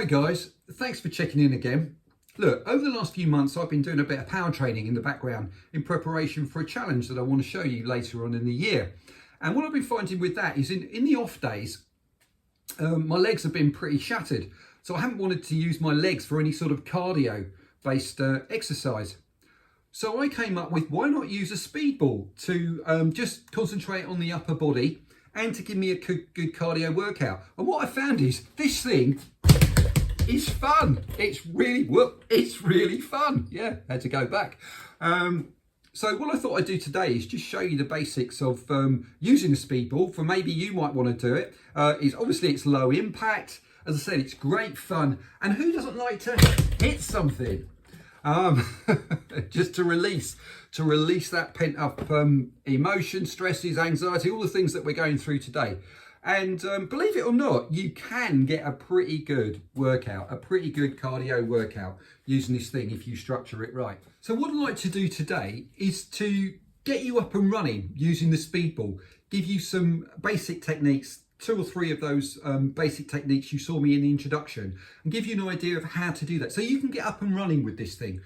Hi guys, thanks for checking in again. Look, over the last few months I've been doing a bit of power training in the background in preparation for a challenge that I want to show you later on in the year. And what I've been finding with that is in the off days, my legs have been pretty shattered. So I haven't wanted to use my legs for any sort of cardio based exercise. So I came up with, why not use a speedball to just concentrate on the upper body and to give me a good cardio workout. And what I found is this thing is fun. It's really fun. Yeah, had to go back. So what I thought I'd do today is just show you the basics of using a speedball. For maybe you might want to do it. Obviously it's low impact. As I said, it's great fun. And who doesn't like to hit something? Just to release that pent up emotion, stresses, anxiety, all the things that we're going through today. And believe it or not, you can get a pretty good workout, a pretty good cardio workout using this thing if you structure it right. So what I'd like to do today is to get you up and running using the speedball, give you some basic techniques, 2 or 3 of those basic techniques you saw me in the introduction, and give you an idea of how to do that so you can get up and running with this thing.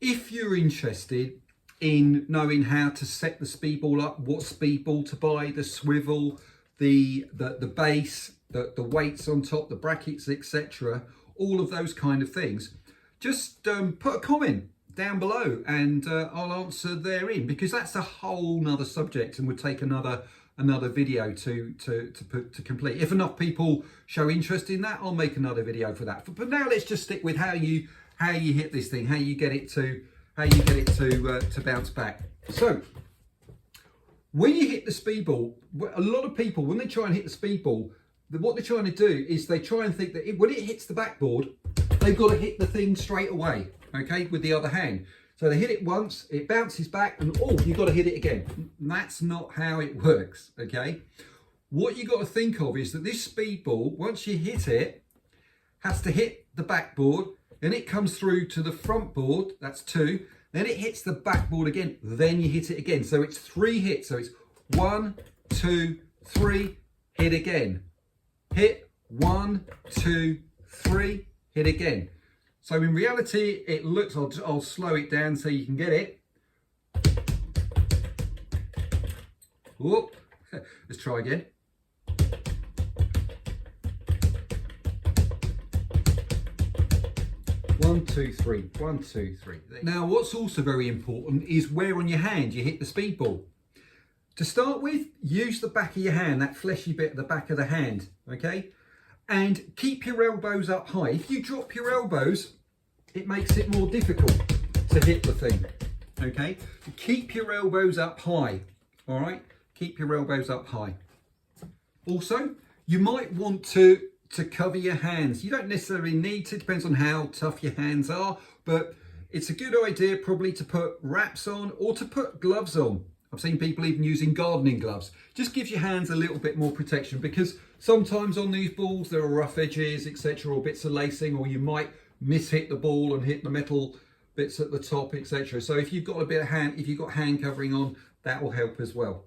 If you're interested in knowing how to set the speedball up, what speedball to buy, the swivel, the base, the weights on top, the brackets, etc., all of those kind of things, just put a comment down below and I'll answer therein, because that's a whole nother subject and would take another video to complete. If enough people show interest in that, I'll make another video for that. But now let's just stick with how you hit this thing, how you get it to bounce back. So when you hit the speedball, a lot of people, when they try and hit the speedball, what they're trying to do is they try and think that when it hits the backboard, they've got to hit the thing straight away, okay, with the other hand. So they hit it once, it bounces back, and oh, you've got to hit it again. That's not how it works, okay? What you've got to think of is that this speedball, once you hit it, has to hit the backboard, then it comes through to the front board, that's 2, then it hits the backboard again, then you hit it again. So it's 3 hits, so it's 1, 2, 3, hit again. Hit, 1, 2, 3, hit again. So in reality, it looks, I'll slow it down so you can get it. Whoop. Let's try again. One, two, three. 1, 2, 3. Now, what's also very important is where on your hand you hit the speedball. To start with, use the back of your hand, that fleshy bit at the back of the hand, okay? And keep your elbows up high. If you drop your elbows, it makes it more difficult to hit the thing, okay? So keep your elbows up high, all right? Keep your elbows up high. Also, you might want to cover your hands. You don't necessarily need to, depends on how tough your hands are, but it's a good idea probably to put wraps on or to put gloves on. I've seen people even using gardening gloves. Just gives your hands a little bit more protection, because sometimes on these balls there are rough edges, etc., or bits of lacing, or you might mishit the ball and hit the metal bits at the top, etc. So if you've got a bit of if you've got hand covering on, that will help as well.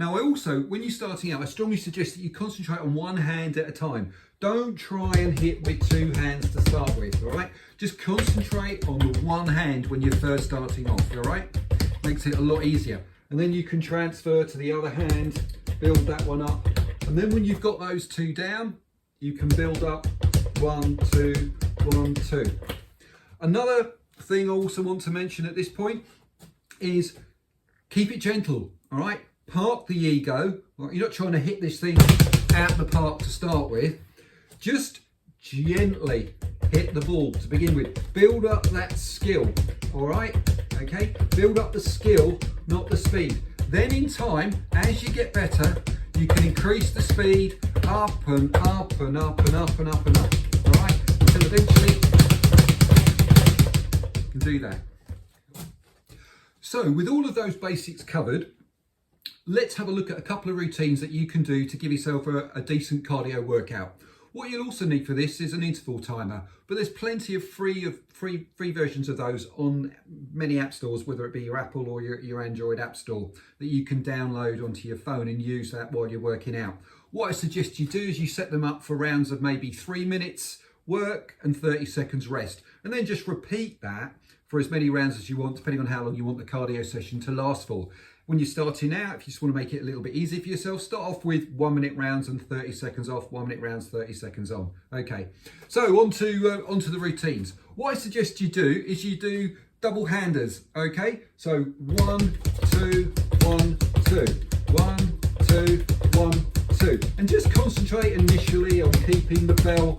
Now, I also, when you're starting out, I strongly suggest that you concentrate on one hand at a time. Don't try and hit with 2 hands to start with, all right? Just concentrate on the one hand when you're first starting off, all right? Makes it a lot easier. And then you can transfer to the other hand, build that one up. And then when you've got those 2 down, you can build up 1, 2, 1, 2. Another thing I also want to mention at this point is keep it gentle, all right? Park the ego. Right? You're not trying to hit this thing out the park to start with. Just gently hit the ball to begin with. Build up that skill, all right? Okay, build up the skill, not the speed. Then in time, as you get better, you can increase the speed up and up and up and up and up and up, all right? Until eventually you can do that. So with all of those basics covered, let's have a look at a couple of routines that you can do to give yourself a decent cardio workout. What you'll also need for this is an interval timer, but there's plenty of free versions of those on many app stores, whether it be your Apple or your Android app store, that you can download onto your phone and use that while you're working out. What I suggest you do is you set them up for rounds of maybe 3 minutes work and 30 seconds rest. And then just repeat that for as many rounds as you want, depending on how long you want the cardio session to last for. When you're starting out, if you just want to make it a little bit easy for yourself, start off with 1 minute rounds and 30 seconds off, 1 minute rounds, 30 seconds on. Okay, so onto the routines. What I suggest you do is you do double handers, okay? So 1, 2, 1, 2, 1, 2, 1, 2. And just concentrate initially on keeping the bell,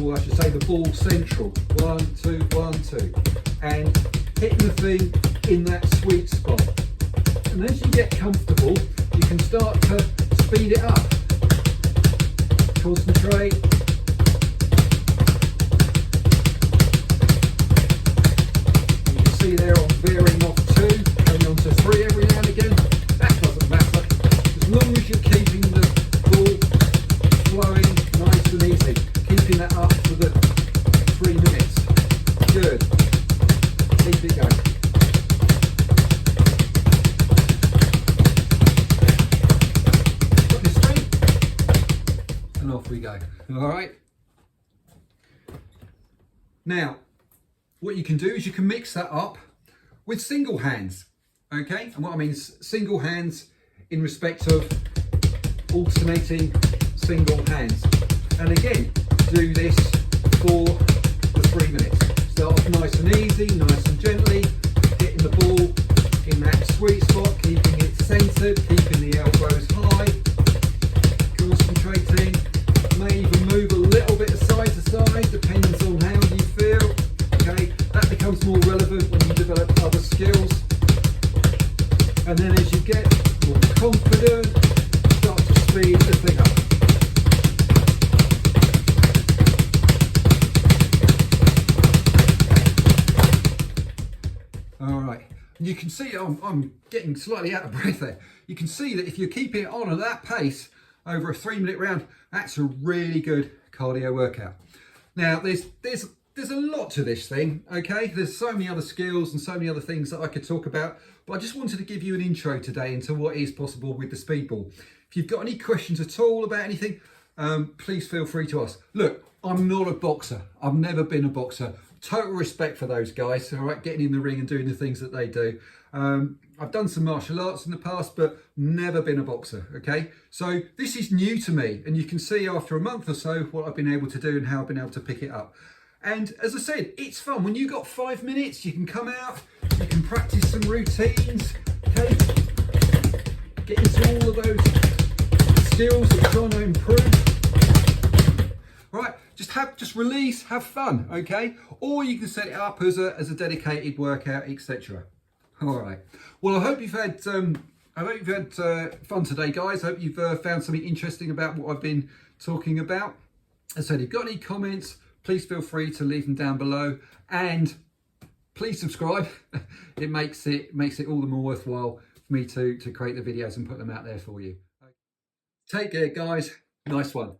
or I should say the ball central. 1, 2, 1, 2. And hitting the thing in that sweet spot. And as you get comfortable, you can start to speed it up. Concentrate. You can see there I'm veering off 2, going on to 3 every now and again. That doesn't matter. As long as you're keeping the ball flowing nice and easy. Keeping that up for the 3 minutes. Good. Keep it going. And off we go. All right. Now, what you can do is you can mix that up with single hands. Okay. And what I mean is single hands in respect of alternating single hands. And again, do this for the 3 minutes. Start off nice and easy, nice and gently, hitting the ball in that sweet spot, keeping it centered, keeping the elbows high, concentrating. May even move a little bit side to side, depends on how you feel. Okay, that becomes more relevant when you develop other skills. And then as you get more confident, start to speed the thing up. All right, you can see I'm getting slightly out of breath there. You can see that if you're keeping it on at that pace over a 3 minute round, that's a really good cardio workout. Now there's a lot to this thing, okay? There's so many other skills and so many other things that I could talk about, but I just wanted to give you an intro today into what is possible with the Speedball. If you've got any questions at all about anything, please feel free to ask. Look, I'm not a boxer. I've never been a boxer. Total respect for those guys, all right, getting in the ring and doing the things that they do. I've done some martial arts in the past, but never been a boxer, okay? So this is new to me, and you can see after a month or so what I've been able to do and how I've been able to pick it up. And as I said, it's fun. When you've got 5 minutes, you can come out, you can practice some routines, okay? Get into all of those skills that you're trying to improve. All right, just release, have fun, okay? Or you can set it up as a dedicated workout, etc. All right. Well, I hope you've had fun today, guys. I hope you've found something interesting about what I've been talking about. As I said, if you've got any comments, please feel free to leave them down below, and please subscribe. It makes it all the more worthwhile for me to create the videos and put them out there for you. Take care, guys. Nice one.